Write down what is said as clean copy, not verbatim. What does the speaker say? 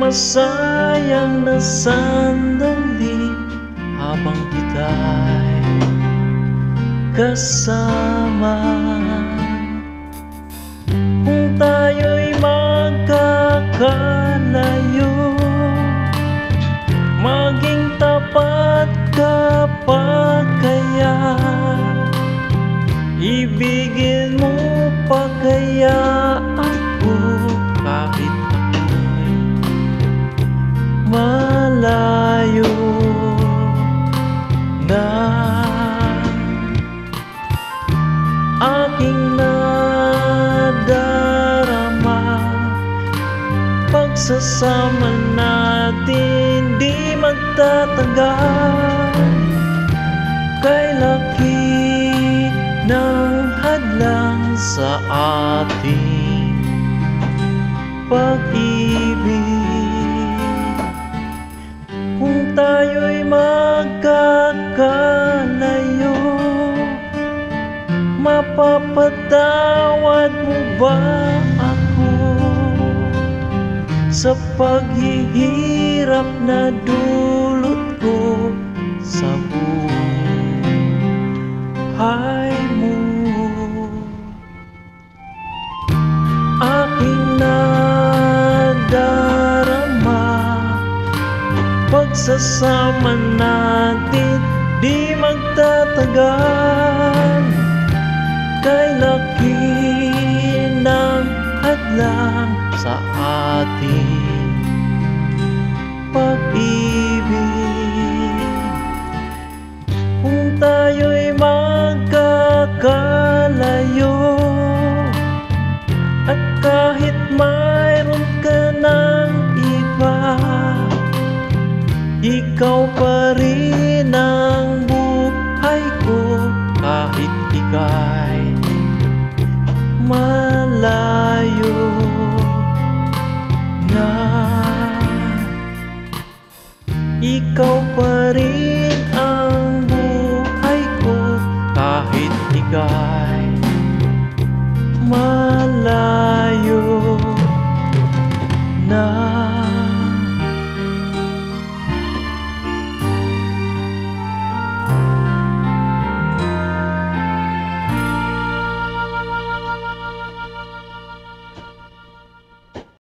masayang na sandali habang kita'y kasama. Kung tayo'y magkakalayo, maging tapat ka pa kaya? Ibigin mo pa kaya ako kahit ako'y malayo na? Aking nadarama, pagsasama natin di magtatagal. Kay laki ng hadlang sa ating pag-ibig. Kung tayo'y magkakalayo, mapapatawad mo ba ako sa paghihirap na dulot ko sa buhay mo? Aking nadarama, pagsasama natin di magtatagal. Kay laki ng hadlang sa ating pag-ibig. Kung tayo'y magkakalayo, at kahit mayroon ka ng iba, ikaw pa rin ang buhay ko kahit ika'y malayo na. Ikaw pa rin